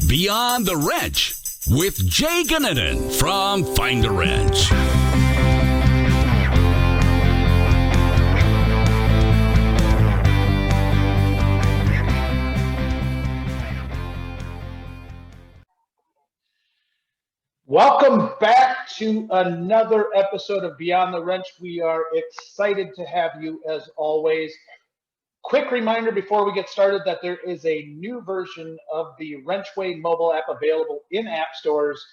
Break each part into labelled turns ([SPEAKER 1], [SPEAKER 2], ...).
[SPEAKER 1] Beyond the Wrench with Jay Goninen from Find a Wrench.
[SPEAKER 2] Welcome back to another episode of Beyond the Wrench. We are excited to have you as always. Quick reminder before we get started that there is a new version of the WrenchWay mobile app available in app stores.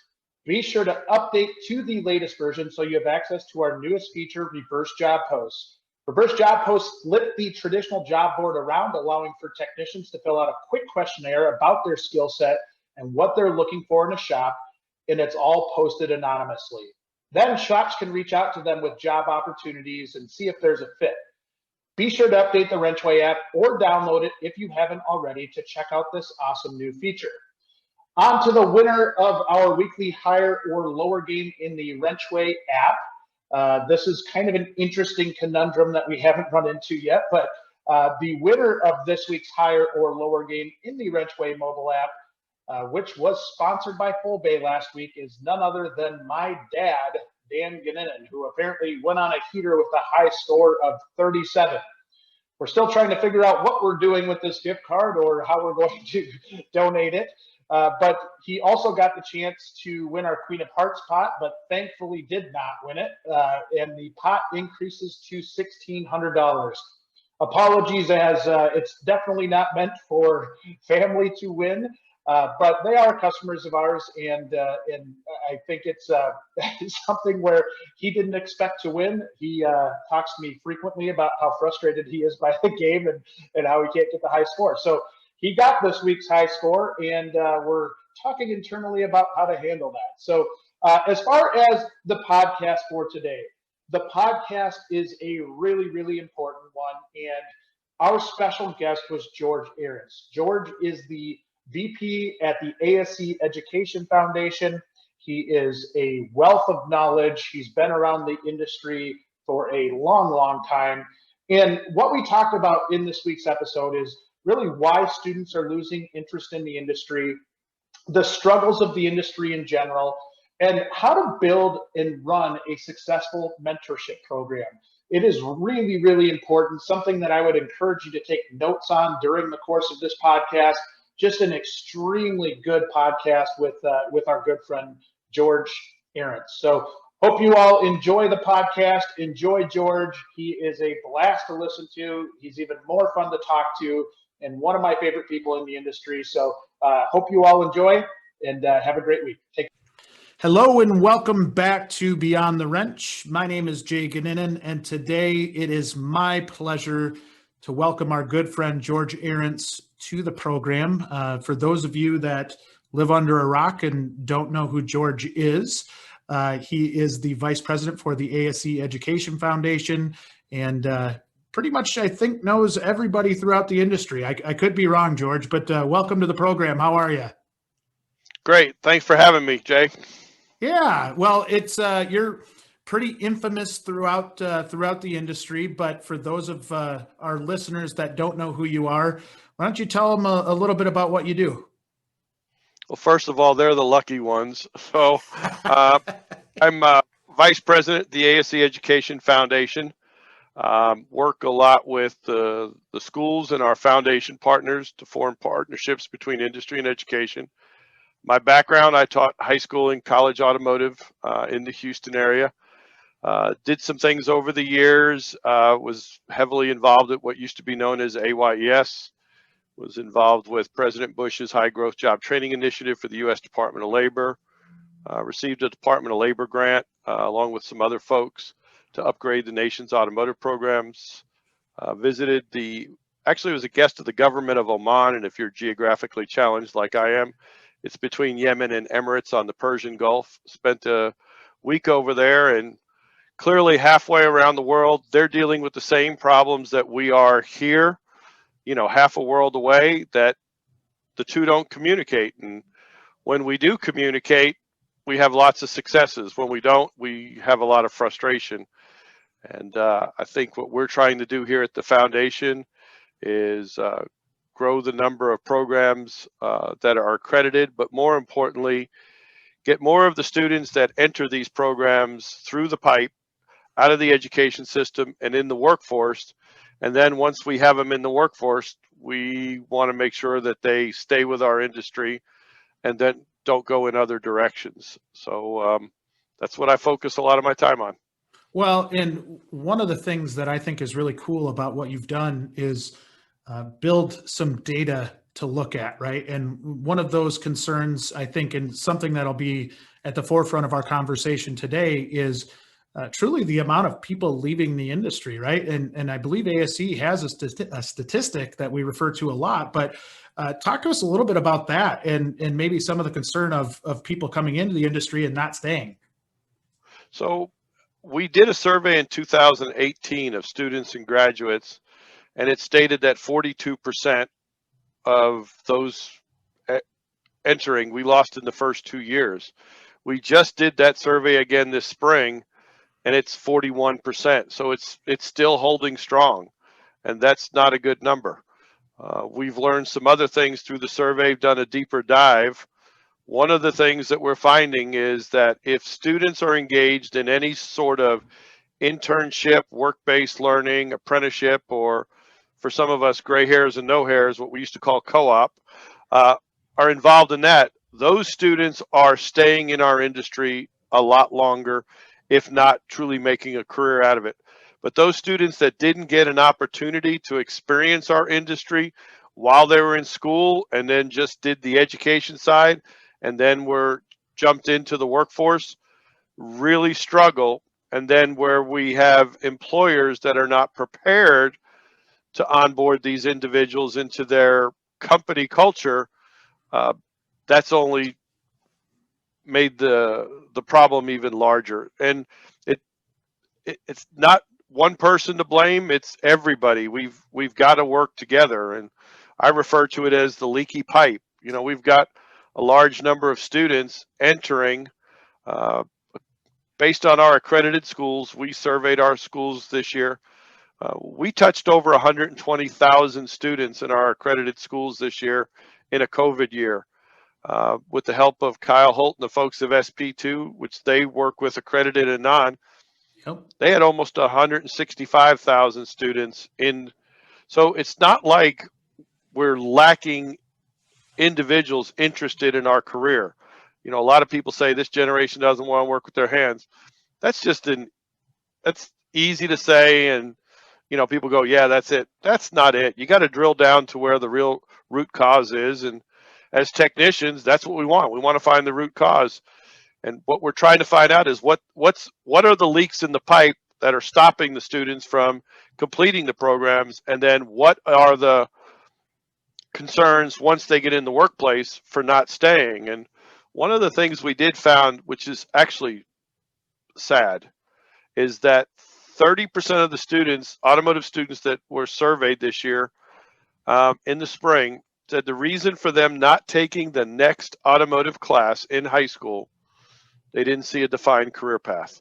[SPEAKER 2] Be sure to update to the latest version so you have access to our newest feature, Reverse Job Posts. Reverse Job Posts flip the traditional job board around, allowing for technicians to fill out a quick questionnaire about their skill set and what they're looking for in a shop, and it's all posted anonymously. Then shops can reach out to them with job opportunities and see if there's a fit. Be sure to update the WrenchWay app or download it if you haven't already to check out this awesome new feature. On to the winner of our weekly higher or lower game in the WrenchWay app. This is kind of an interesting conundrum that we haven't run into yet, but the winner of this week's higher or lower game in the WrenchWay mobile app, which was sponsored by Full Bay last week, is none other than my dad, Dan Goninen, who apparently went on a heater with a high score of 37. We're still trying to figure out what we're doing with this gift card or how we're going to donate it. But he also got the chance to win our Queen of Hearts pot, but thankfully did not win it. And the pot increases to $1,600. Apologies, as it's definitely not meant for family to win. But they are customers of ours, and I think it's something where he didn't expect to win. He talks to me frequently about how frustrated he is by the game and how he can't get the high score. So he got this week's high score, and we're talking internally about how to handle that. So as far as the podcast for today, the podcast is a really, really important one, and our special guest was George Arrants. George is the VP at the ASE Education Foundation. He is a wealth of knowledge. He's been around the industry for a long, long time. And what we talked about in this week's episode is really why students are losing interest in the industry, the struggles of the industry in general, and how to build and run a successful mentorship program. It is really, really important, something that I would encourage you to take notes on during the course of this podcast. Just an extremely good podcast with our good friend, George Arrants. So hope you all enjoy the podcast. Enjoy George. He is a blast to listen to. He's even more fun to talk to and one of my favorite people in the industry. So hope you all enjoy and have a great week. Take care.
[SPEAKER 3] Hello and welcome back to Beyond the Wrench. My name is Jay Goninen, and today it is my pleasure to welcome our good friend George Arrants to the program. For those of you that live under a rock and don't know who George is, he is the vice president for the ASE Education Foundation and pretty much, I think, knows everybody throughout the industry. I could be wrong, George, but welcome to the program. How are you?
[SPEAKER 4] Great. Thanks for having me, Jay.
[SPEAKER 3] Yeah, well, it's you're pretty infamous throughout the industry, but for those of our listeners that don't know who you are, why don't you tell them a little bit about what you do?
[SPEAKER 4] Well, first of all, they're the lucky ones. So I'm vice president at the ASE Education Foundation. Work a lot with the schools and our foundation partners to form partnerships between industry and education. My background, I taught high school and college automotive in the Houston area. Did some things over the years, was heavily involved at what used to be known as AYES, was involved with President Bush's High Growth Job Training Initiative for the U.S. Department of Labor, received a Department of Labor grant along with some other folks to upgrade the nation's automotive programs, actually was a guest of the government of Oman, and if you're geographically challenged like I am, it's between Yemen and Emirates on the Persian Gulf. Spent a week over there, and clearly halfway around the world, they're dealing with the same problems that we are here, half a world away, that the two don't communicate. And when we do communicate, we have lots of successes. When we don't, we have a lot of frustration. And I think what we're trying to do here at the foundation is grow the number of programs that are accredited, but more importantly, get more of the students that enter these programs through the pipe, out of the education system and in the workforce. And then once we have them in the workforce, we want to make sure that they stay with our industry and then don't go in other directions. So that's what I focus a lot of my time on.
[SPEAKER 3] Well, and one of the things that I think is really cool about what you've done is build some data to look at, right? And one of those concerns, I think, and something that'll be at the forefront of our conversation today is truly the amount of people leaving the industry, right? And I believe ASE has a statistic that we refer to a lot, but talk to us a little bit about that and maybe some of the concern of people coming into the industry and not staying.
[SPEAKER 4] So we did a survey in 2018 of students and graduates, and it stated that 42% of those entering we lost in the first 2 years. We just did that survey again this spring, and it's 41%. So it's still holding strong, and that's not a good number. We've learned some other things through the survey, done a deeper dive. One of the things that we're finding is that if students are engaged in any sort of internship, work-based learning, apprenticeship, or for some of us, gray hairs and no hairs, what we used to call co-op, are involved in that, those students are staying in our industry a lot longer, if not truly making a career out of it. But those students that didn't get an opportunity to experience our industry while they were in school and then just did the education side and then were jumped into the workforce really struggle. And then where we have employers that are not prepared to onboard these individuals into their company culture, that's only made the problem even larger. And it's not one person to blame, it's everybody. We've got to work together, and I refer to it as the leaky pipe. You know, we've got a large number of students entering based on our accredited schools. We surveyed our schools this year. We touched over 120,000 students in our accredited schools this year in a COVID year. With the help of Kyle Holt and the folks of SP2, which they work with accredited and non, they had almost 165,000 students in. So it's not like we're lacking individuals interested in our career. You know, a lot of people say this generation doesn't want to work with their hands. That's that's easy to say, and you know, people go, yeah, that's it. That's not it. You got to drill down to where the real root cause is. And as technicians, that's what we want. We want to find the root cause. And what we're trying to find out is what are the leaks in the pipe that are stopping the students from completing the programs, and then what are the concerns once they get in the workplace for not staying. And one of the things we did found, which is actually sad, is that 30% of the students, automotive students that were surveyed this year in the spring, said the reason for them not taking the next automotive class in high school, they didn't see a defined career path.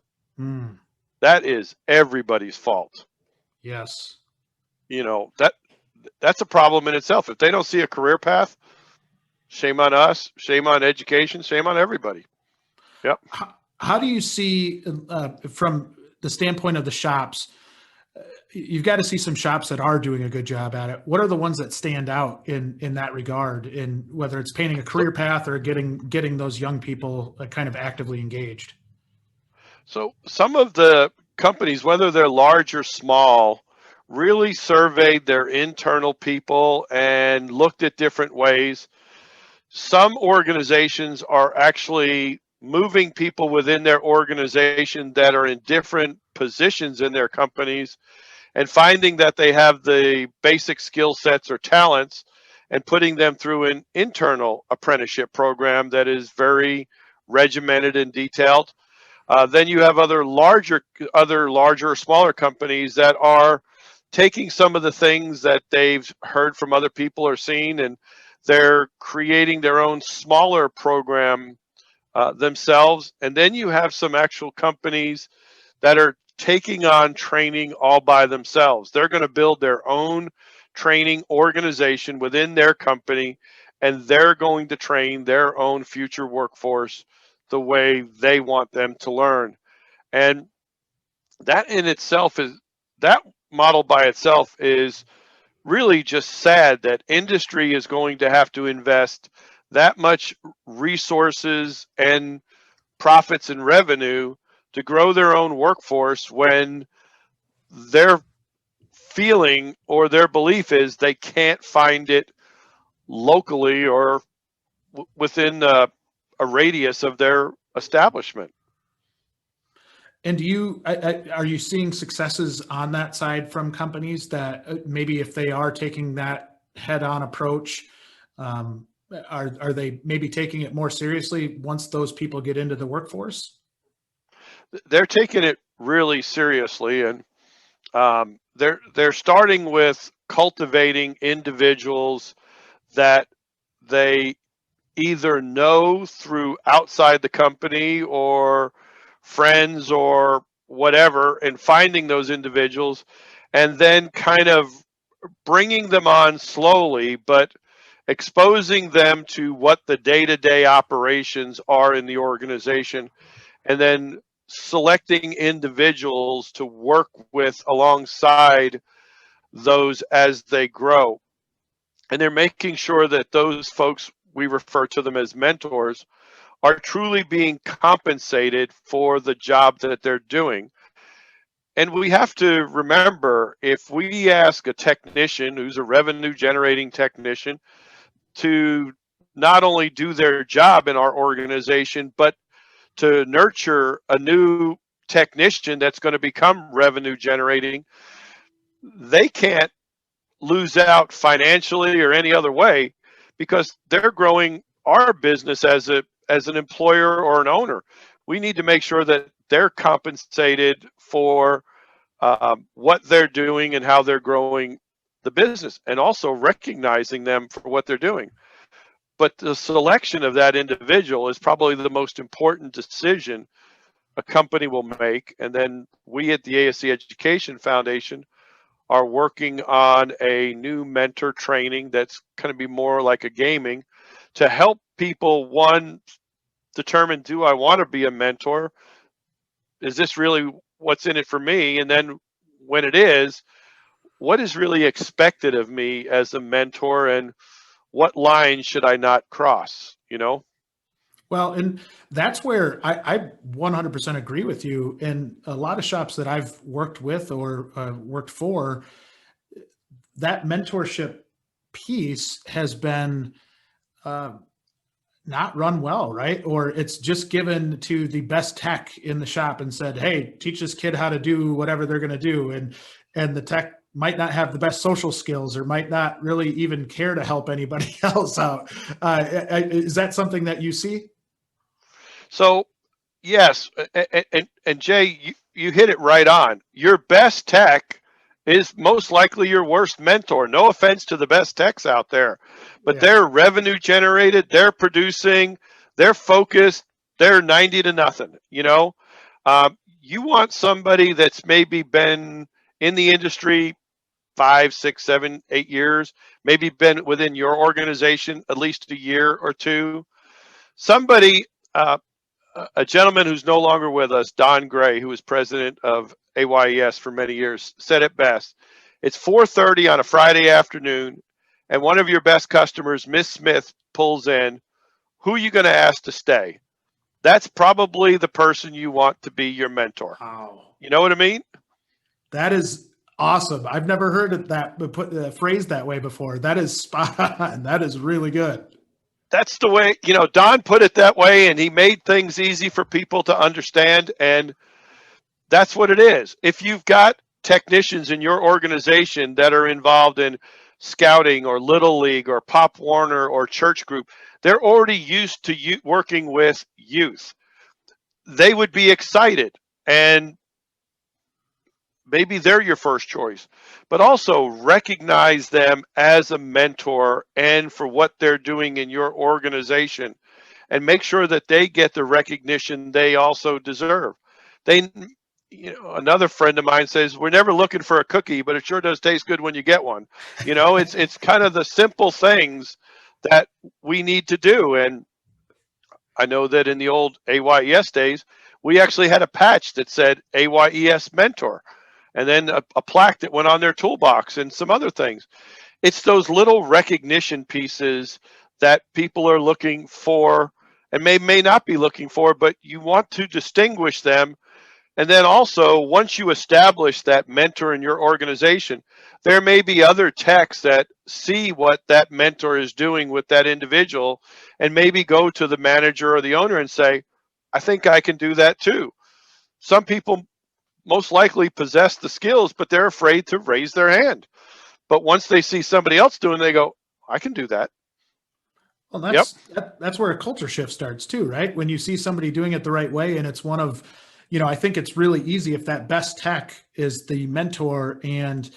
[SPEAKER 4] That is everybody's fault.
[SPEAKER 3] Yes.
[SPEAKER 4] You know, that's a problem in itself. If they don't see a career path, shame on us, shame on education, shame on everybody. Yep.
[SPEAKER 3] How do you see, from the standpoint of the shops, you've got to see some shops that are doing a good job at it. What are the ones that stand out in that regard, in whether it's painting a career path or getting those young people kind of actively engaged?
[SPEAKER 4] So some of the companies, whether they're large or small, really surveyed their internal people and looked at different ways. Some organizations are actually moving people within their organization that are in different positions in their companies and finding that they have the basic skill sets or talents and putting them through an internal apprenticeship program that is very regimented and detailed. Then you have other larger or smaller companies that are taking some of the things that they've heard from other people or seen, and they're creating their own smaller program themselves. And then you have some actual companies that are taking on training all by themselves. They're going to build their own training organization within their company, and they're going to train their own future workforce the way they want them to learn. And that in itself is, that model by itself is really just sad that industry is going to have to invest that much resources and profits and revenue to grow their own workforce when their feeling or their belief is they can't find it locally or within a radius of their establishment.
[SPEAKER 3] And are you seeing successes on that side from companies that maybe if they are taking that head-on approach, are they maybe taking it more seriously once those people get into the workforce?
[SPEAKER 4] They're taking it really seriously, and they're starting with cultivating individuals that they either know through outside the company or friends or whatever, and finding those individuals and then kind of bringing them on slowly, but exposing them to what the day-to-day operations are in the organization, and then selecting individuals to work with alongside those as they grow. And they're making sure that those folks, we refer to them as mentors, are truly being compensated for the job that they're doing. And we have to remember, if we ask a technician who's a revenue generating technician to not only do their job in our organization, but to nurture a new technician that's going to become revenue generating, they can't lose out financially or any other way because they're growing our business as an employer or an owner. We need to make sure that they're compensated for what they're doing and how they're growing the business, and also recognizing them for what they're doing. But the selection of that individual is probably the most important decision a company will make. And then we at the ASE Education Foundation are working on a new mentor training that's going to be more like a gaming to help people, one, determine, do I want to be a mentor? Is this really what's in it for me? And then when it is, what is really expected of me as a mentor, and what line should I not cross, you know?
[SPEAKER 3] Well, and that's where I 100% agree with you. In a lot of shops that I've worked with or worked for, that mentorship piece has been not run well, right? Or it's just given to the best tech in the shop and said, hey, teach this kid how to do whatever they're going to do. And the tech might not have the best social skills or might not really even care to help anybody else out. Is that something that you see?
[SPEAKER 4] So, yes, and Jay, you hit it right on. Your best tech is most likely your worst mentor. No offense to the best techs out there, but they're revenue generated, they're producing, they're focused, they're 90 to nothing, you know? You want somebody that's maybe been in the industry 5, 6, 7, 8 years, maybe been within your organization at least a year or two. Somebody, a gentleman who's no longer with us, Don Gray, who was president of AYES for many years, said it best. It's 4:30 on a Friday afternoon, and one of your best customers, Miss Smith, pulls in. Who are you going to ask to stay? That's probably the person you want to be your mentor.
[SPEAKER 3] Wow.
[SPEAKER 4] You know what I mean?
[SPEAKER 3] That is awesome. I've never heard it phrased that way before. That is spot on. That is really good.
[SPEAKER 4] That's the way, you know, Don put it that way, and he made things easy for people to understand. And that's what it is. If you've got technicians in your organization that are involved in scouting or Little League or Pop Warner or church group, they're already used to working with youth. They would be excited, and maybe they're your first choice, but also recognize them as a mentor and for what they're doing in your organization, and make sure that they get the recognition they also deserve. another friend of mine says, we're never looking for a cookie, but it sure does taste good when you get one. It's kind of the simple things that we need to do. And I know that in the old AYES days, we actually had a patch that said AYES mentor, and then a plaque that went on their toolbox and some other things. It's those little recognition pieces that people are looking for and may not be looking for, but you want to distinguish them. And then also, once you establish that mentor in your organization, there may be other techs that see what that mentor is doing with that individual and maybe go to the manager or the owner and say, I think I can do that too. Some people most likely possess the skills, but they're afraid to raise their hand. But once they see somebody else doing it, they go, I can do that.
[SPEAKER 3] Well, that's where a culture shift starts too, right? When you see somebody doing it the right way, and it's one of, I think it's really easy if that best tech is the mentor and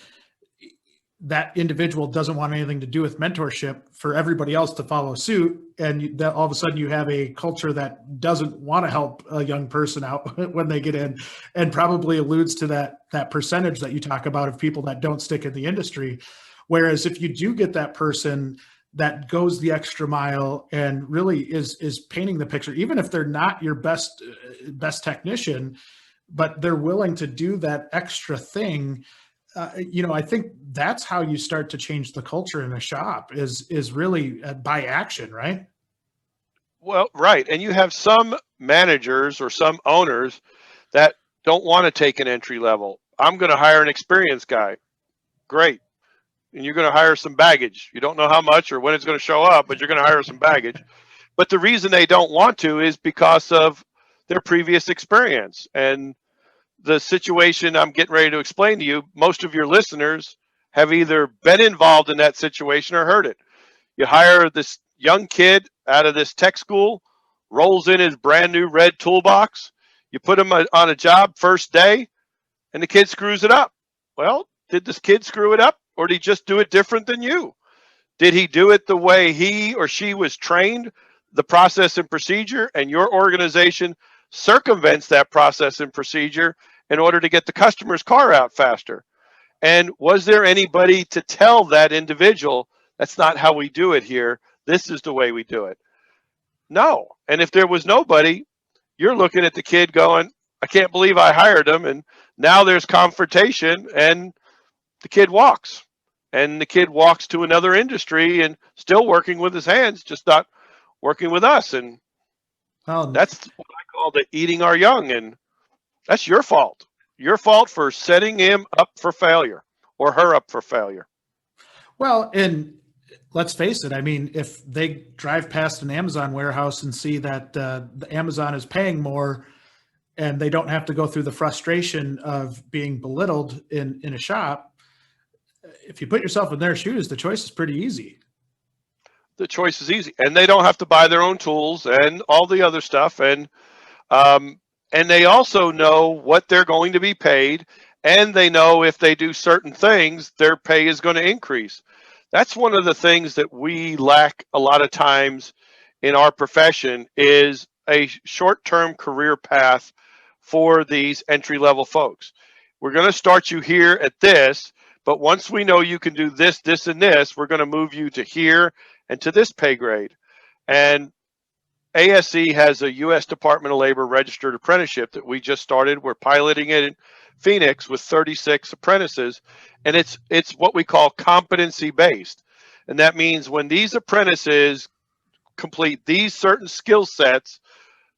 [SPEAKER 3] that individual doesn't want anything to do with mentorship, for everybody else to follow suit. And that all of a sudden you have a culture that doesn't want to help a young person out when they get in, and probably alludes to that percentage that you talk about of people that don't stick in the industry. Whereas if you do get that person that goes the extra mile and really is painting the picture, even if they're not your best technician, but they're willing to do that extra thing, I think that's how you start to change the culture in a shop is really by action, right?
[SPEAKER 4] Well, right. And you have some managers or some owners that don't want to take an entry level. I'm going to hire an experienced guy. Great. And you're going to hire some baggage. You don't know how much or when it's going to show up, but you're going to hire some baggage. But the reason they don't want to is because of their previous experience. And the situation I'm getting ready to explain to you, most of your listeners have either been involved in that situation or heard it. You hire this young kid out of this tech school, rolls in his brand new red toolbox. You put him on a job first day, and the kid screws it up. Well, did this kid screw it up, or did he just do it different than you? Did he do it the way he or she was trained, the process and procedure, and your organization circumvents that process and procedure in order to get the customer's car out faster? And was there anybody to tell that individual, that's not how we do it here, this is the way we do it? No. And if there was nobody, you're looking at the kid going, I can't believe I hired him. And now there's confrontation, and the kid walks. And the kid walks to another industry and still working with his hands, just not working with us. And that's what I call the eating our young. And that's your fault. Your fault for setting him up for failure or her up for failure.
[SPEAKER 3] Well, and let's face it. I mean, if they drive past an Amazon warehouse and see that the Amazon is paying more, and they don't have to go through the frustration of being belittled in a shop, if you put yourself in their shoes, the choice is pretty easy.
[SPEAKER 4] The choice is easy, and they don't have to buy their own tools and all the other stuff. And they also know what they're going to be paid, and they know if they do certain things, their pay is going to increase. That's one of the things that we lack a lot of times in our profession, is a short-term career path for these entry-level folks. We're going to start you here at this, but once we know you can do this, this, and this, we're going to move you to here and to this pay grade. And ASE has a U.S. Department of Labor registered apprenticeship that we just started. We're piloting it in Phoenix with 36 apprentices, and it's what we call competency based. And that means when these apprentices complete these certain skill sets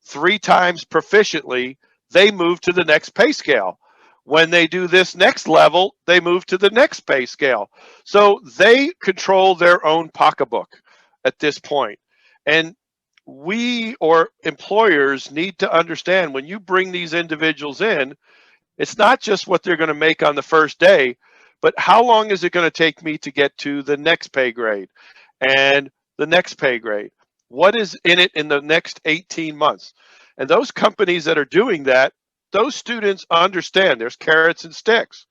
[SPEAKER 4] 3 times proficiently, they move to the next pay scale. When they do this next level, they move to the next pay scale. So they control their own pocketbook at this point. And we, or employers, need to understand, when you bring these individuals in, it's not just what they're going to make on the first day, but how long is it going to take me to get to the next pay grade and the next pay grade? What is in it in the next 18 months? And those companies that are doing that, those students understand there's carrots and sticks.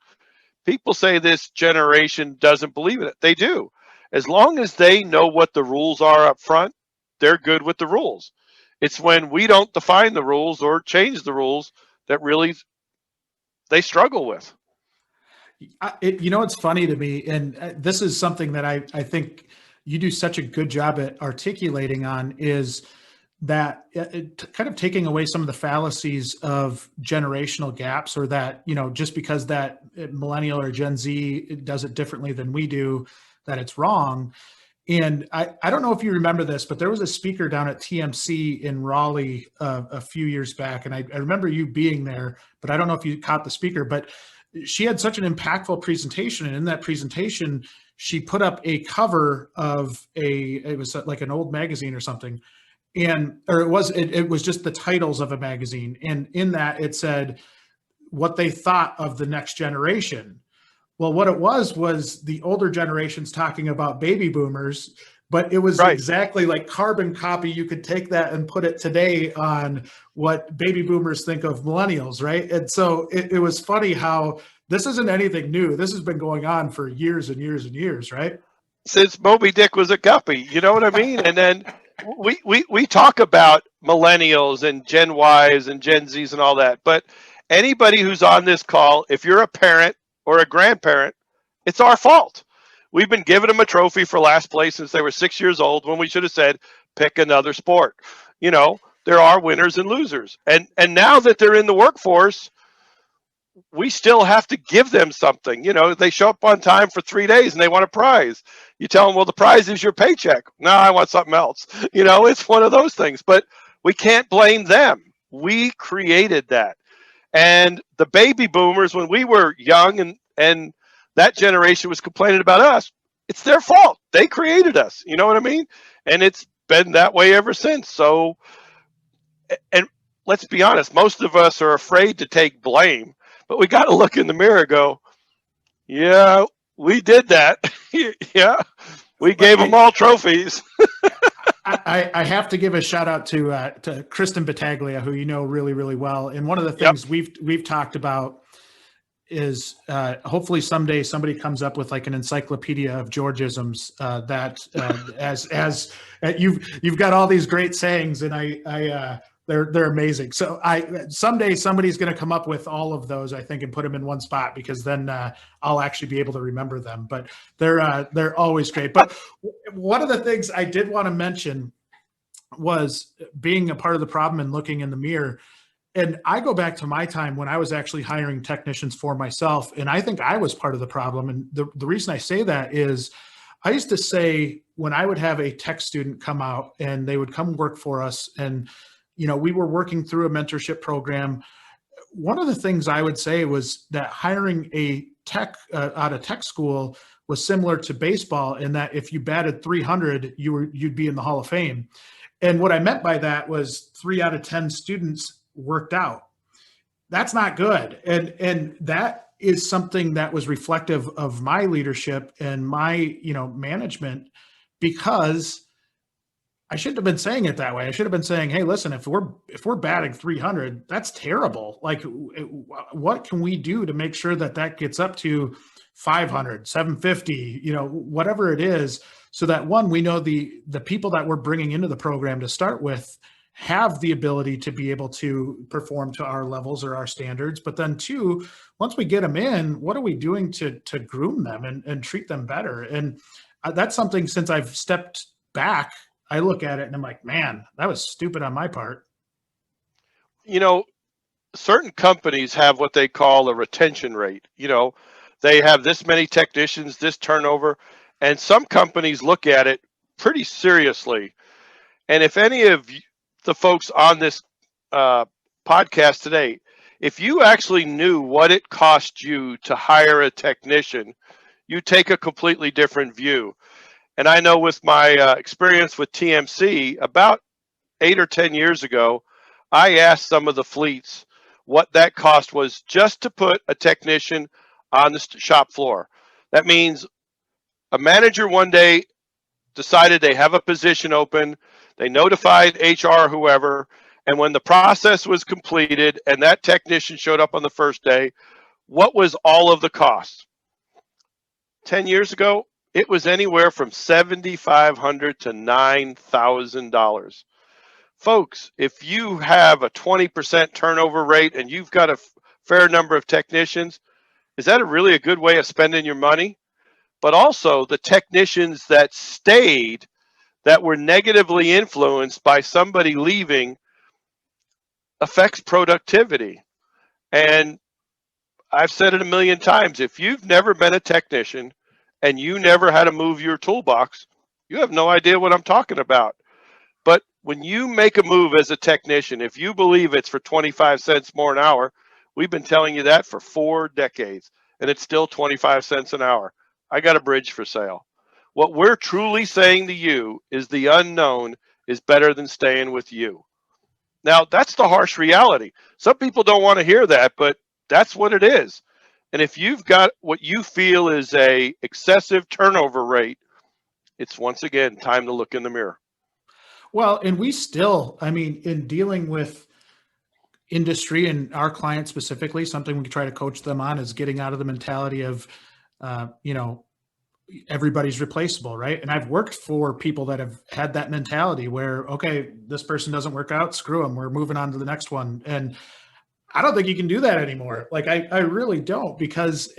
[SPEAKER 4] People say this generation doesn't believe in it. They do. As long as they know what the rules are up front, they're good with the rules. It's when we don't define the rules or change the rules that really they struggle with.
[SPEAKER 3] It's funny to me, and this is something that I think you do such a good job at articulating on, is that kind of taking away some of the fallacies of generational gaps, or that, just because that millennial or Gen Z does it differently than we do, that it's wrong. And I don't know if you remember this, but there was a speaker down at TMC in Raleigh a few years back. And I remember you being there, but I don't know if you caught the speaker, but she had such an impactful presentation. And in that presentation, she put up a cover of it was like an old magazine or something. It was just the titles of a magazine. And in that it said what they thought of the next generation. Well, what it was the older generations talking about baby boomers, but it was exactly like carbon copy. You could take that and put it today on what baby boomers think of millennials, right? And so it was funny how this isn't anything new. This has been going on for years and years and years, right?
[SPEAKER 4] Since Moby Dick was a guppy, you know what I mean? And then we talk about millennials and Gen Ys and Gen Zs and all that, but anybody who's on this call, if you're a parent or a grandparent, it's our fault. We've been giving them a trophy for last place since they were 6 years old, when we should have said, pick another sport. There are winners and losers. And now that they're in the workforce, we still have to give them something. They show up on time for 3 days and they want a prize. You tell them, well, the prize is your paycheck. No, I want something else. It's one of those things, but we can't blame them. We created that. And the baby boomers, when we were young and that generation was complaining about us, it's their fault. They created us. You know what I mean? And it's been that way ever since. So, and let's be honest, most of us are afraid to take blame, but we got to look in the mirror and go, yeah, we did that. Yeah, we gave them all trophies.
[SPEAKER 3] I have to give a shout out to Kristen Battaglia, who you know really, really well. And one of the things we've talked about is hopefully someday somebody comes up with like an encyclopedia of Georgisms as you've got all these great sayings, and they're amazing. So someday somebody's going to come up with all of those, I think, and put them in one spot, because then I'll actually be able to remember them. But they're always great. But one of the things I did want to mention was being a part of the problem and looking in the mirror. And I go back to my time when I was actually hiring technicians for myself, and I think I was part of the problem. And the reason I say that is I used to say, when I would have a tech student come out and they would come work for us, and we were working through a mentorship program, one of the things I would say was that hiring a tech out of tech school was similar to baseball, in that if you batted 300, you'd be in the Hall of Fame. And what I meant by that was 3 out of 10 students worked out. That's not good. And that is something that was reflective of my leadership and my, management, because I shouldn't have been saying it that way. I should have been saying, hey, listen, if we're batting 300, that's terrible. Like, what can we do to make sure that gets up to 500, 750, whatever it is, so that, one, we know the people that we're bringing into the program to start with have the ability to be able to perform to our levels or our standards. But then, two, once we get them in, what are we doing to groom them and treat them better? And that's something, since I've stepped back, I look at it and I'm like, man, that was stupid on my part.
[SPEAKER 4] Certain companies have what they call a retention rate. They have this many technicians, this turnover, and some companies look at it pretty seriously. And if any of the folks on this podcast today, if you actually knew what it cost you to hire a technician, you take a completely different view. And I know with my experience with TMC, about 8 or 10 years ago, I asked some of the fleets what that cost was just to put a technician on the shop floor. That means a manager one day decided they have a position open, they notified HR, whoever, and when the process was completed and that technician showed up on the first day, what was all of the costs? 10 years ago, it was anywhere from $7,500 to $9,000. Folks, if you have a 20% turnover rate and you've got a fair number of technicians. Is that really a good way of spending your money? But also the technicians that stayed that were negatively influenced by somebody leaving affects productivity. And I've said it a million times, if you've never been a technician and you never had to move your toolbox, you have no idea what I'm talking about. But when you make a move as a technician, if you believe it's for 25 cents more an hour, we've been telling you that for 4 decades, and it's still 25 cents an hour. I got a bridge for sale. What we're truly saying to you is the unknown is better than staying with you. Now, that's the harsh reality. Some people don't want to hear that, but that's what it is. And if you've got what you feel is a excessive turnover rate, it's once again time to look in the mirror.
[SPEAKER 3] Well, and we still, I mean, in dealing with industry and our clients specifically, something we try to coach them on is getting out of the mentality of, everybody's replaceable, right? And I've worked for people that have had that mentality where, okay, this person doesn't work out, screw them, we're moving on to the next one. And I don't think you can do that anymore. Like, I really don't, because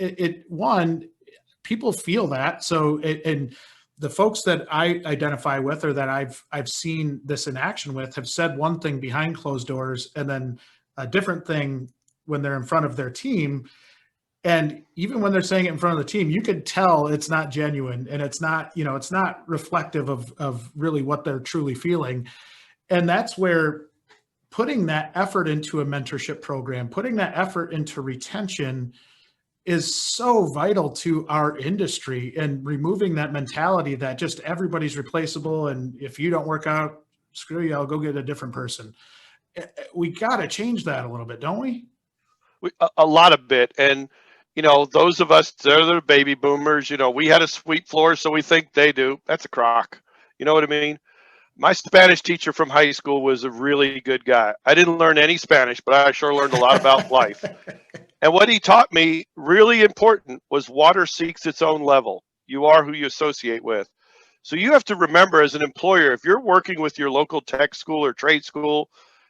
[SPEAKER 3] people feel that. So, and the folks that I identify with or that I've seen this in action with have said one thing behind closed doors and then a different thing when they're in front of their team. And even when they're saying it in front of the team, you could tell it's not genuine and it's not, it's not reflective of really what they're truly feeling. And that's where putting that effort into a mentorship program, putting that effort into retention is so vital to our industry, and removing that mentality that just everybody's replaceable. And if you don't work out, screw you, I'll go get a different person. We got to change that a little bit, don't we?
[SPEAKER 4] A lot of bit. And, those of us, they're the baby boomers, we had a sweep floor, so we think they do. That's a crock. You know what I mean? My Spanish teacher from high school was a really good guy. I didn't learn any Spanish, but I sure learned a lot about life. And what he taught me, really important, was water seeks its own level. You are who you associate with. So you have to remember, as an employer, if you're working with your local tech school or trade school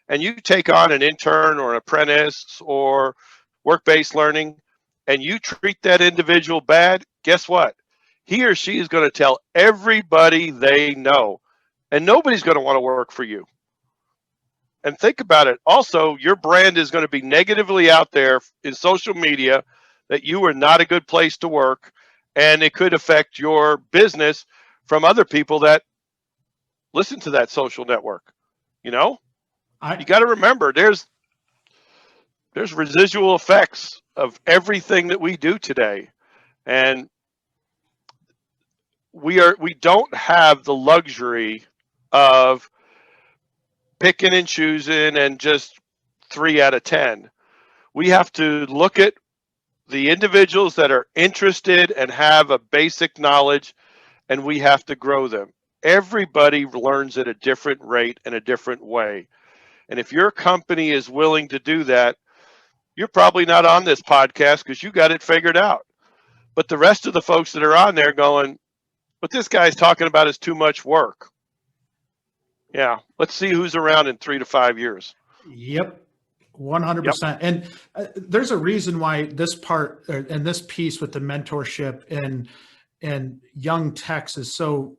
[SPEAKER 4] and you take on an intern or an apprentice or work-based learning and you treat that individual bad, guess what? He or she is going to tell everybody they know, and nobody's going to want to work for you. And think about it. Also, your brand is going to be negatively out there in social media that you are not a good place to work, and it could affect your business from other people that listen to that social network. You got to remember there's residual effects of everything that we do today. And we don't have the luxury of picking and choosing and just 3 out of 10. We have to look at the individuals that are interested and have a basic knowledge, and we have to grow them. Everybody learns at a different rate and a different way. And if your company is willing to do that, you're probably not on this podcast because you got it figured out. But the rest of the folks that are on there going, what this guy's talking about is too much work. Yeah, let's see who's around in 3 to 5 years.
[SPEAKER 3] Yep, 100%. Yep. And there's a reason why this part and this piece with the mentorship and young techs is so,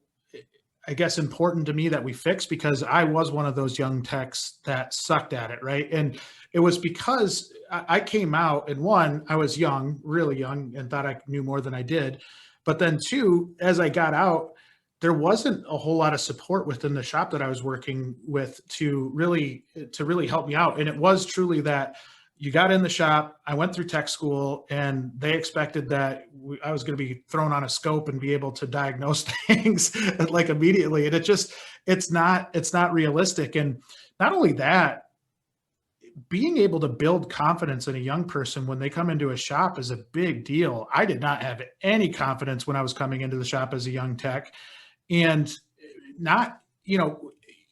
[SPEAKER 3] I guess, important to me that we fix, because I was one of those young techs that sucked at it, right? And it was because I came out, and one, I was young, really young, and thought I knew more than I did. But then two, as I got out, there wasn't a whole lot of support within the shop that I was working with to really help me out. And it was truly that you got in the shop, I went through tech school, and they expected that I was going to be thrown on a scope and be able to diagnose things like immediately. And it's not realistic. And not only that, being able to build confidence in a young person when they come into a shop is a big deal. I did not have any confidence when I was coming into the shop as a young tech. And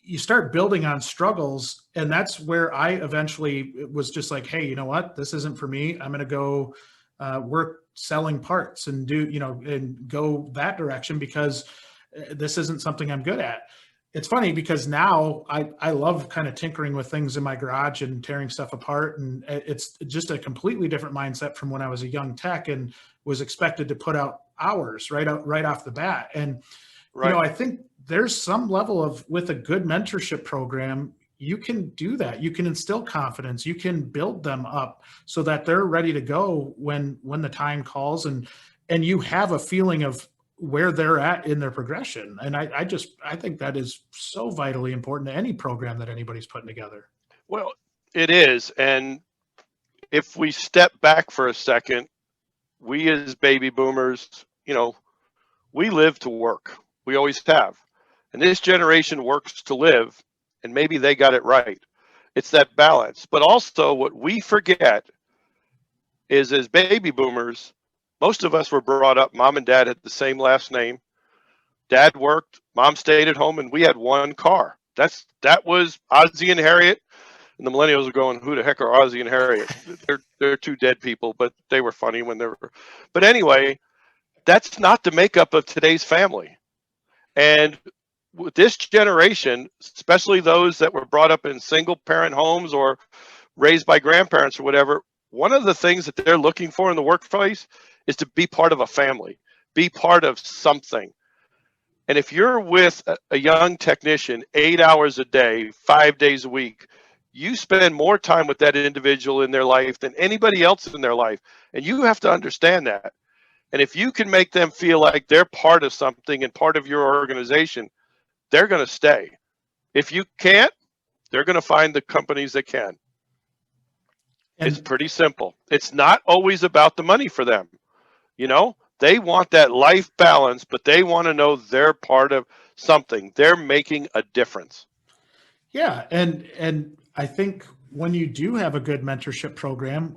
[SPEAKER 3] you start building on struggles. And that's where I eventually was just like, hey, you know what? This isn't for me. I'm going to go work selling parts and and go that direction, because this isn't something I'm good at. it's funny because now I love kind of tinkering with things in my garage and tearing stuff apart. And it's just a completely different mindset from when I was a young tech and was expected to put out hours right off the bat. And,
[SPEAKER 4] Right.
[SPEAKER 3] I think there's some level of, with a good mentorship program, you can do that. You can instill confidence. You can build them up so that they're ready to go when the time calls, and you have a feeling of where they're at in their progression. And I think that is so vitally important to any program that anybody's putting together.
[SPEAKER 4] Well, it is. And if we step back for a second, we as baby boomers, we live to work. We always have. And this generation works to live, and maybe they got it right. It's that balance. But also what we forget is, as baby boomers, most of us were brought up, mom and dad had the same last name. Dad worked, mom stayed at home, and we had one car. That was Ozzie and Harriet. And the millennials are going, who the heck are Ozzie and Harriet? They're two dead people, but they were funny when they were. But anyway, that's not the makeup of today's family. And with this generation, especially those that were brought up in single parent homes or raised by grandparents or whatever, one of the things that they're looking for in the workplace is to be part of a family, be part of something. And if you're with a young technician 8 hours a day, 5 days a week, you spend more time with that individual in their life than anybody else in their life. And you have to understand that. And if you can make them feel like they're part of something and part of your organization, they're going to stay. If you can't, they're going to find the companies that can. And it's pretty simple. It's not always about the money for them. They want that life balance, but they want to know they're part of something. They're making a difference.
[SPEAKER 3] Yeah. And I think when you do have a good mentorship program,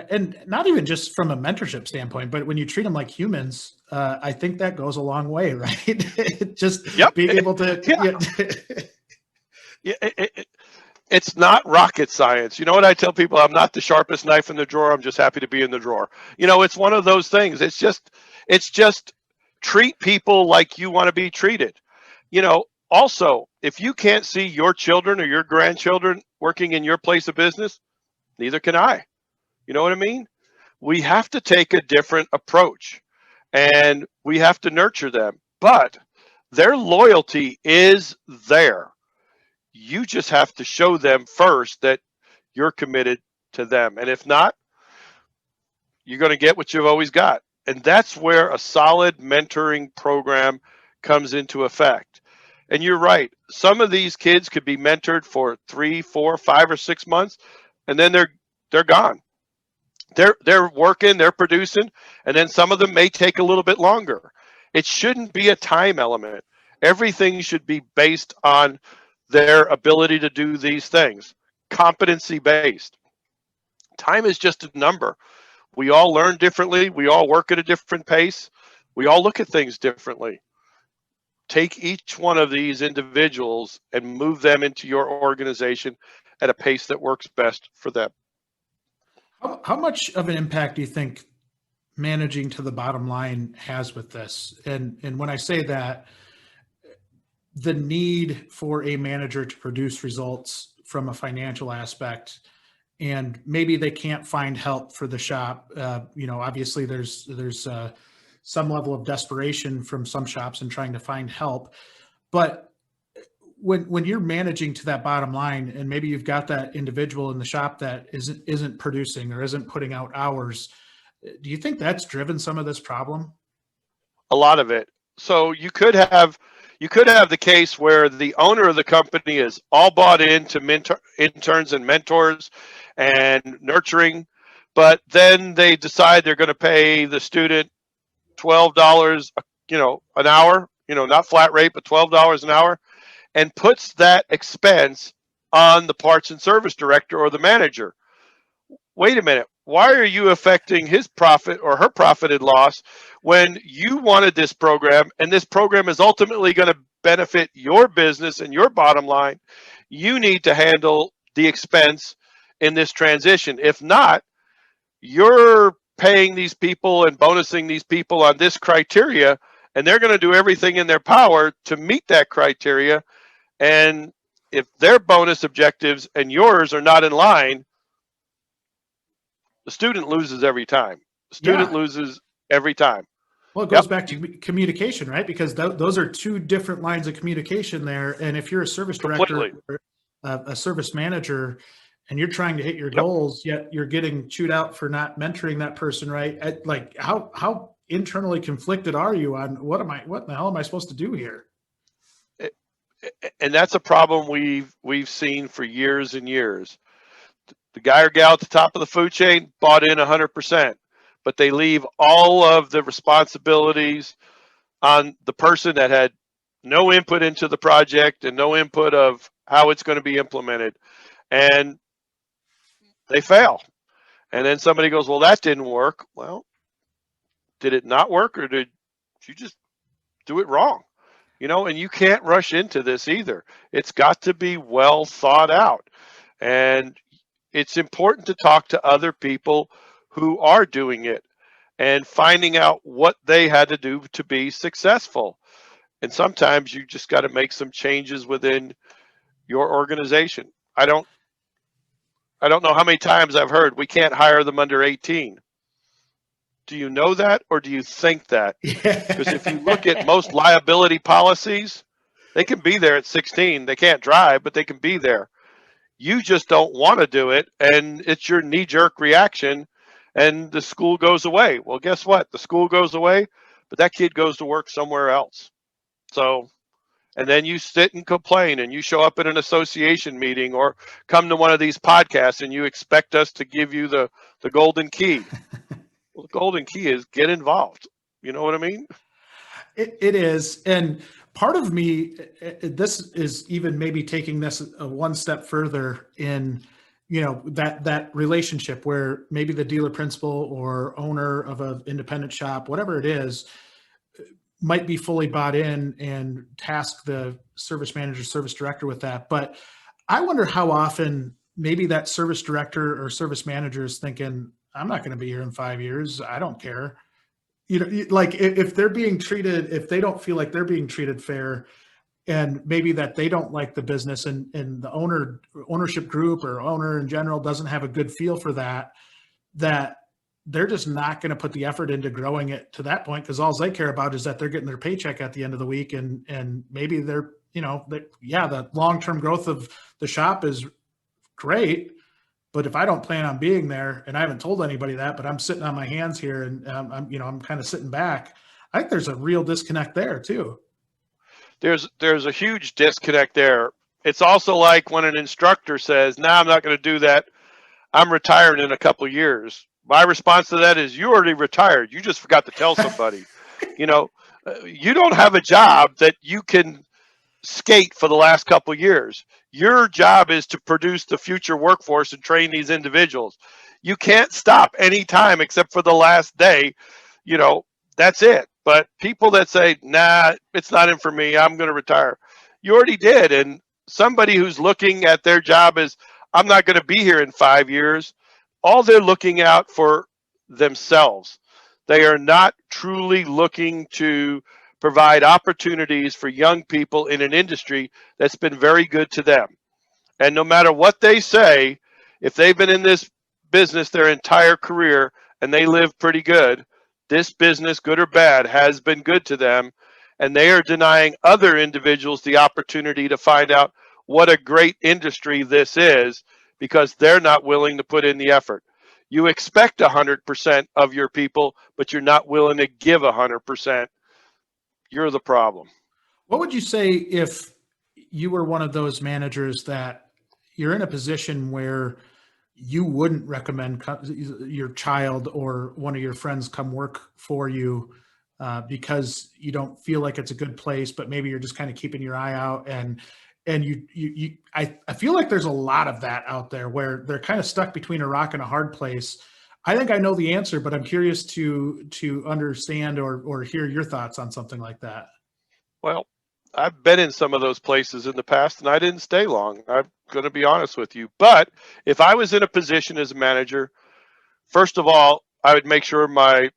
[SPEAKER 3] and not even just from a mentorship standpoint, but when you treat them like humans, I think that goes a long way, right? Just being able to.
[SPEAKER 4] It's not rocket science. You know what I tell people? I'm not the sharpest knife in the drawer. I'm just happy to be in the drawer. It's one of those things. It's just treat people like you want to be treated. Also, if you can't see your children or your grandchildren working in your place of business, neither can I. You know what I mean? We have to take a different approach, and we have to nurture them. But their loyalty is there. You just have to show them first that you're committed to them. And if not, you're going to get what you've always got. And that's where a solid mentoring program comes into effect. And you're right. Some of these kids could be mentored for 3, 4, 5, or 6 months, and then they're gone. They're working, they're producing, and then some of them may take a little bit longer. It shouldn't be a time element. Everything should be based on their ability to do these things, competency based. Time is just a number. We all learn differently. We all work at a different pace. We all look at things differently. Take each one of these individuals and move them into your organization at a pace that works best for them.
[SPEAKER 3] How much of an impact do you think managing to the bottom line has with this? And when I say that, the need for a manager to produce results from a financial aspect, and maybe they can't find help for the shop. Obviously there's some level of desperation from some shops in trying to find help. But when you're managing to that bottom line, and maybe you've got that individual in the shop that isn't producing or isn't putting out hours, do you think that's driven some of this problem?
[SPEAKER 4] A lot of it. So you could have the case where the owner of the company is all bought into interns and mentors and nurturing, but then they decide they're going to pay the student $12, an hour, not flat rate, but $12 an hour, and puts that expense on the parts and service director or the manager. Wait a minute. Why are you affecting his profit or her profit and loss when you wanted this program, and this program is ultimately going to benefit your business and your bottom line? You need to handle the expense in this transition. If not, you're paying these people and bonusing these people on this criteria, and they're going to do everything in their power to meet that criteria. And if their bonus objectives and yours are not in line, the student loses every time. The student loses every time.
[SPEAKER 3] Well, it goes back to communication, right? Because those are two different lines of communication there. And if you're a service director or a service manager and you're trying to hit your goals, yet you're getting chewed out for not mentoring that person, right? Like how internally conflicted are you on what the hell am I supposed to do here?
[SPEAKER 4] And that's a problem we've seen for years and years. The guy or gal at the top of the food chain bought in 100%, but they leave all of the responsibilities on the person that had no input into the project and no input of how it's going to be implemented. And they fail. And then somebody goes, well, that didn't work. Well, did it not work, or did you just do it wrong? And you can't rush into this either. It's got to be well thought out. And it's important to talk to other people who are doing it and finding out what they had to do to be successful. And sometimes you just got to make some changes within your organization. I don't know how many times I've heard we can't hire them under 18. Do you know that, or do you think that? Because if you look at most liability policies, they can be there at 16. They can't drive, but they can be there. You just don't want to do it, and it's your knee-jerk reaction, and the school goes away. Well, guess what? The school goes away, but that kid goes to work somewhere else. So, and then you sit and complain, and you show up at an association meeting or come to one of these podcasts, and you expect us to give you the golden key. Well, the golden key is get involved. You know what I mean?
[SPEAKER 3] It is. And part of me, this is even maybe taking this one step further in, that relationship where maybe the dealer principal or owner of an independent shop, whatever it is, might be fully bought in and task the service manager, service director with that. But I wonder how often maybe that service director or service manager is thinking, I'm not going to be here in 5 years. I don't care. Like if they're being treated, if they don't feel like they're being treated fair, and maybe that they don't like the business and the ownership group or owner in general doesn't have a good feel for that they're just not going to put the effort into growing it to that point, because all they care about is that they're getting their paycheck at the end of the week. And maybe the long-term growth of the shop is great, but if I don't plan on being there, and I haven't told anybody that, but I'm sitting on my hands here and I'm kind of sitting back, I think there's a real disconnect there too.
[SPEAKER 4] There's a huge disconnect there. It's also like when an instructor says, "No, I'm not going to do that. I'm retiring in a couple of years." My response to that is, you already retired. You just forgot to tell somebody. You don't have a job that you can skate for the last couple of years. Your job is to produce the future workforce and train these individuals. You can't stop any time except for the last day. That's it. But people that say, nah, it's not in for me, I'm going to retire, you already did. And somebody who's looking at their job as, I'm not going to be here in 5 years, all they're looking out for themselves. They are not truly looking to provide opportunities for young people in an industry that's been very good to them. And no matter what they say, if they've been in this business their entire career and they live pretty good, this business, good or bad, has been good to them, and they are denying other individuals the opportunity to find out what a great industry this is because they're not willing to put in the effort. You expect 100% of your people, but you're not willing to give 100%. You're the problem.
[SPEAKER 3] What would you say if you were one of those managers that you're in a position where you wouldn't recommend your child or one of your friends come work for you because you don't feel like it's a good place, but maybe you're just kind of keeping your eye out, and I feel like there's a lot of that out there where they're kind of stuck between a rock and a hard place. I think I know the answer, but I'm curious to understand or hear your thoughts on something like that.
[SPEAKER 4] Well, I've been in some of those places in the past, and I didn't stay long. I'm going to be honest with you. But if I was in a position as a manager, first of all, I would make sure my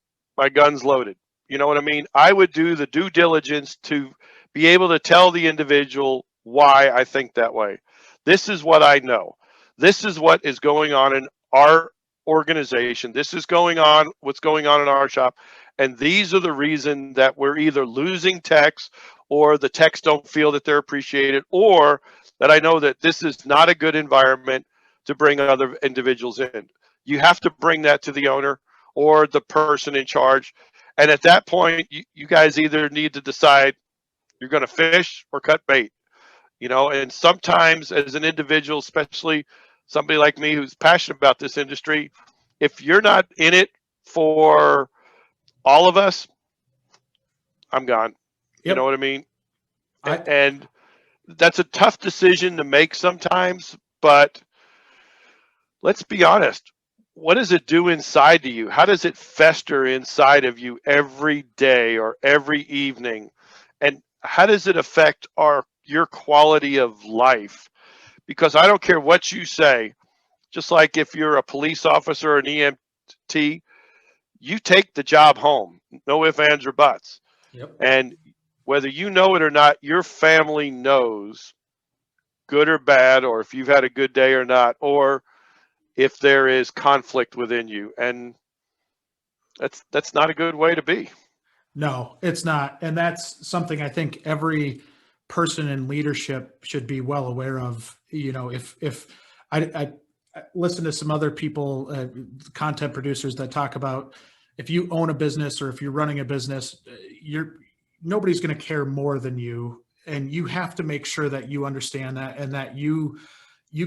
[SPEAKER 4] gun's loaded. You know what I mean? I would do the due diligence to be able to tell the individual why I think that way. This is what I know. This is what is going on in our organization. This is what's going on in our shop. And these are the reason that we're either losing techs, or the techs don't feel that they're appreciated, or that I know that this is not a good environment to bring other individuals in. You have to bring that to the owner or the person in charge. And at that point, you guys either need to decide you're going to fish or cut bait, and sometimes as an individual, especially somebody like me who's passionate about this industry, if you're not in it for all of us, I'm gone. You
[SPEAKER 3] Yep.
[SPEAKER 4] know what I mean? And that's a tough decision to make sometimes, but let's be honest. What does it do inside of you? How does it fester inside of you every day or every evening? And how does it affect your quality of life? Because I don't care what you say, just like if you're a police officer or an EMT, you take the job home. No ifs, ands, or buts.
[SPEAKER 3] Yep.
[SPEAKER 4] And whether you know it or not, your family knows, good or bad, or if you've had a good day or not, or if there is conflict within you. And that's not a good way to be.
[SPEAKER 3] No, it's not. And that's something I think every person in leadership should be well aware of. If I listen to some other people, content producers, that talk about, if you own a business or if you're running a business, nobody's going to care more than you. And you have to make sure that you understand that, and that you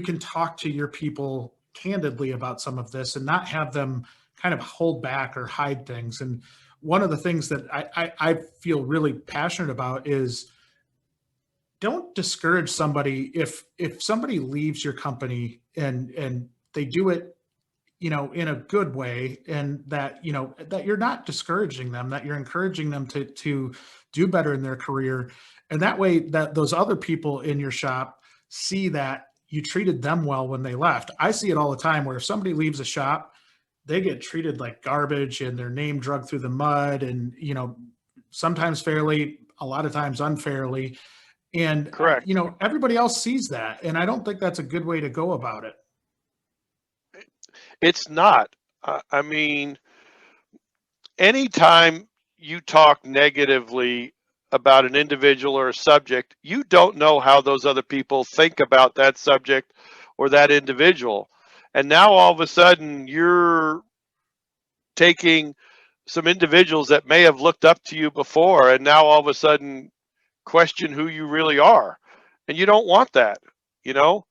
[SPEAKER 3] can talk to your people candidly about some of this and not have them kind of hold back or hide things. And one of the things that I feel really passionate about is, don't discourage somebody if somebody leaves your company and they do it, in a good way, and that, that you're not discouraging them, that you're encouraging them to do better in their career. And that way, that those other people in your shop see that you treated them well when they left. I see it all the time, where if somebody leaves a shop, they get treated like garbage and their name dragged through the mud, and, sometimes fairly, a lot of times unfairly. And,
[SPEAKER 4] Correct.
[SPEAKER 3] Everybody else sees that. And I don't think that's a good way to go about it.
[SPEAKER 4] It's not. I mean, anytime you talk negatively about an individual or a subject, you don't know how those other people think about that subject or that individual. And now all of a sudden you're taking some individuals that may have looked up to you before, and now all of a sudden question who you really are. And you don't want that,
[SPEAKER 3] No.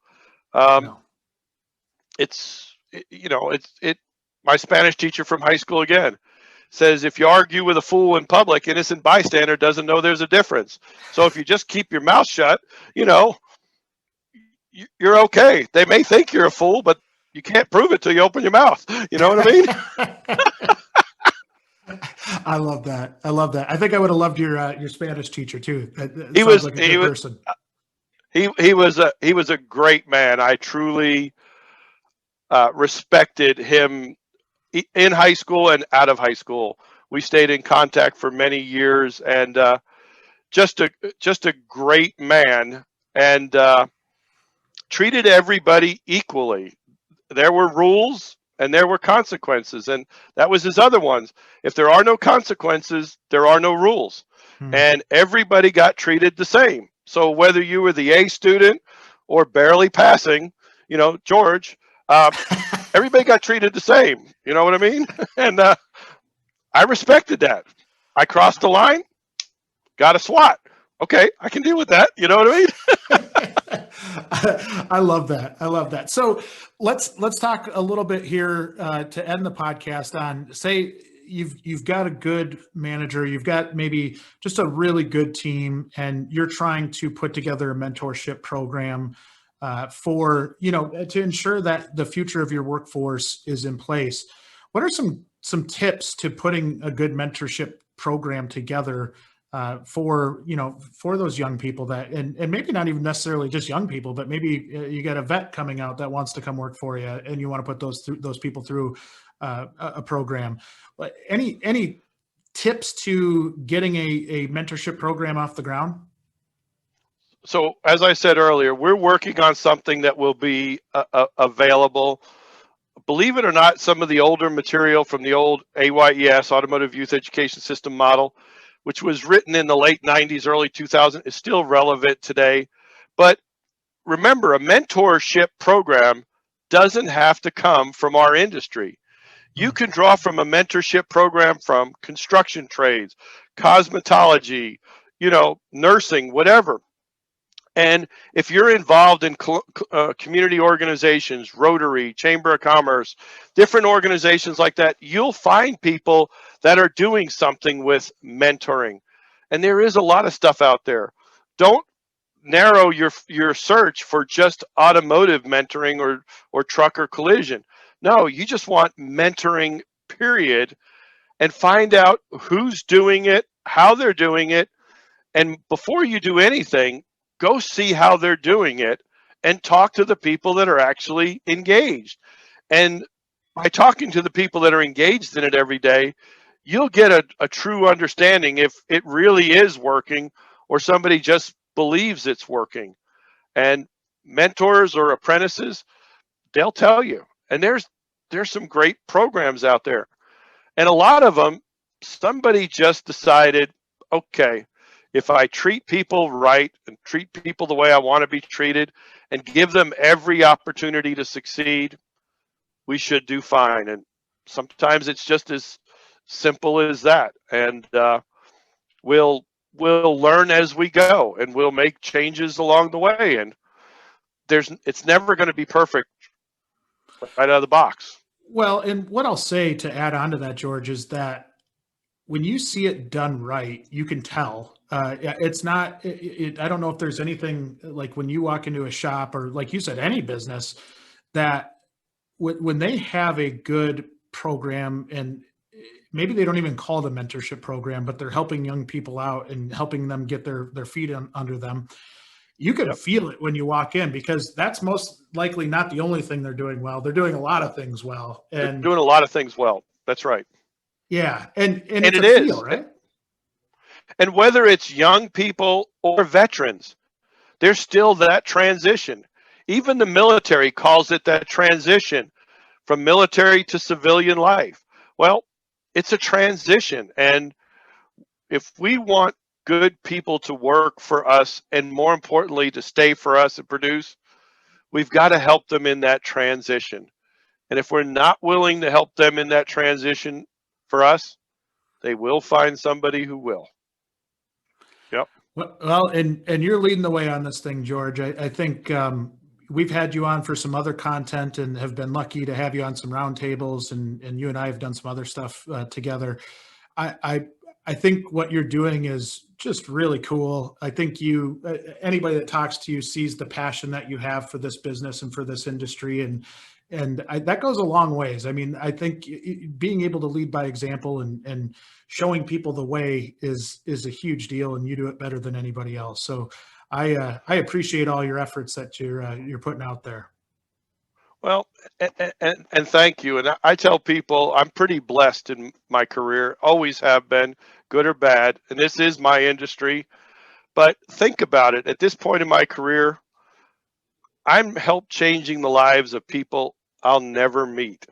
[SPEAKER 4] My Spanish teacher from high school again says, if you argue with a fool in public, innocent bystander doesn't know there's a difference. So if you just keep your mouth shut, you're okay. They may think you're a fool, but you can't prove it till you open your mouth. You know what I mean?
[SPEAKER 3] I love that. I think I would have loved your Spanish teacher too.
[SPEAKER 4] He was
[SPEAKER 3] like a good person.
[SPEAKER 4] He was a great man. I truly respected him in high school and out of high school. We stayed in contact for many years, and just a great man, and treated everybody equally. There were rules and there were consequences, and that was his other ones. If there are no consequences, there are no rules. And everybody got treated the same. So whether you were the A student or barely passing, George, everybody got treated the same. You know what I mean? And I respected that. I crossed the line, got a SWAT. Okay, I can deal with that. You know what I mean?
[SPEAKER 3] I love that. So let's talk a little bit here to end the podcast on, say you've got a good manager, you've got maybe just a really good team, and you're trying to put together a mentorship program for, to ensure that the future of your workforce is in place. What are some tips to putting a good mentorship program together for those young people that, and maybe not even necessarily just young people, but maybe you got a vet coming out that wants to come work for you, and you want to put those people through a program? But any tips to getting a mentorship program off the ground?
[SPEAKER 4] So as I said earlier, we're working on something that will be available. Believe it or not, some of the older material from the old AYES, Automotive Youth Education System model, which was written in the late 90s, early 2000s, is still relevant today. But remember, a mentorship program doesn't have to come from our industry. You can draw from a mentorship program from construction trades, cosmetology, nursing, whatever. And if you're involved in community organizations, Rotary, Chamber of Commerce, different organizations like that, you'll find people that are doing something with mentoring. And there is a lot of stuff out there. Don't narrow your search for just automotive mentoring or truck or collision. No, you just want mentoring, period, and find out who's doing it, how they're doing it. And before you do anything, go see how they're doing it and talk to the people that are actually engaged. And by talking to the people that are engaged in it every day, you'll get a true understanding if it really is working or somebody just believes it's working. And mentors or apprentices, they'll tell you. And there's some great programs out there. And a lot of them, somebody just decided, okay, if I treat people right and treat people the way I want to be treated and give them every opportunity to succeed, we should do fine. And sometimes it's just as simple as that. And we'll learn as we go, and we'll make changes along the way. And it's never going to be perfect right out of the box.
[SPEAKER 3] Well, and what I'll say to add on to that, George, is that when you see it done right, you can tell. It's not, I don't know if there's anything like when you walk into a shop or, like you said, any business, that when they have a good program, and maybe they don't even call it a mentorship program, but they're helping young people out and helping them get their feet under them. You can feel it when you walk in, because that's most likely not the only thing they're doing well. They're doing a lot of things well. And
[SPEAKER 4] they're doing a lot of things well. That's right.
[SPEAKER 3] Yeah. And it's
[SPEAKER 4] it
[SPEAKER 3] a
[SPEAKER 4] is.
[SPEAKER 3] feel, right?
[SPEAKER 4] And whether it's young people or veterans, there's still that transition. Even the military calls it that transition from military to civilian life. Well, it's a transition. And if we want good people to work for us, and more importantly, to stay for us and produce, we've got to help them in that transition. And if we're not willing to help them in that transition for us, they will find somebody who will. Yep.
[SPEAKER 3] Well, and you're leading the way on this thing, George. I think we've had you on for some other content and have been lucky to have you on some roundtables, and you and I have done some other stuff together. I think what you're doing is just really cool. I think anybody that talks to you sees the passion that you have for this business and for this industry, and that goes a long ways. I mean, I think being able to lead by example and showing people the way is a huge deal, and you do it better than anybody else. So I appreciate all your efforts that you're putting out there.
[SPEAKER 4] Well, and thank you. And I tell people I'm pretty blessed in my career, always have been, good or bad. And this is my industry. But think about it. At this point in my career, I'm helped changing the lives of people I'll never meet,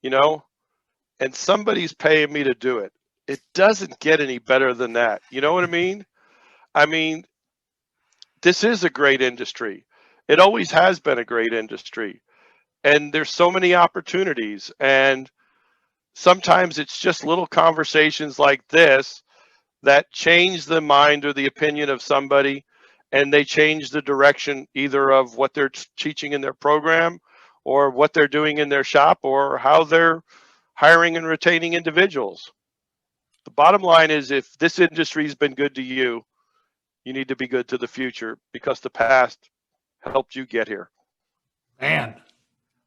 [SPEAKER 4] and somebody's paying me to do it. It doesn't get any better than that. You know what I mean? I mean, this is a great industry. It always has been a great industry. And there's so many opportunities. And sometimes it's just little conversations like this that change the mind or the opinion of somebody, and they change the direction either of what they're teaching in their program or what they're doing in their shop or how they're hiring and retaining individuals. The bottom line is, if this industry has been good to you, you need to be good to the future, because the past helped you get here.
[SPEAKER 3] Man,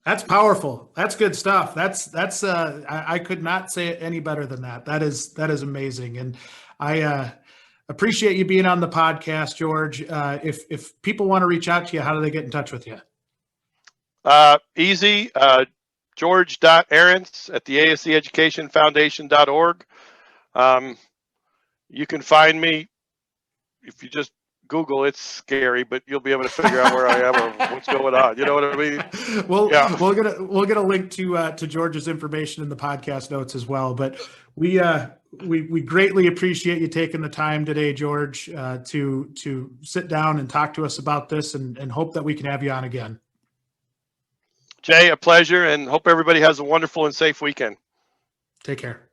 [SPEAKER 3] that's powerful. That's good stuff. That's I could not say it any better than that. That is amazing. And I appreciate you being on the podcast, George. If people want to reach out to you, how do they get in touch with you?
[SPEAKER 4] Easy. George.Arrants at the ASE Education Foundation.org. You can find me if you just Google. It's scary, but you'll be able to figure out where I am or what's going on. You know what I mean?
[SPEAKER 3] Yeah. We'll get a link to George's information in the podcast notes as well. But we greatly appreciate you taking the time today, George, to sit down and talk to us about this, and hope that we can have you on again.
[SPEAKER 4] Jay, a pleasure, and hope everybody has a wonderful and safe weekend.
[SPEAKER 3] Take care.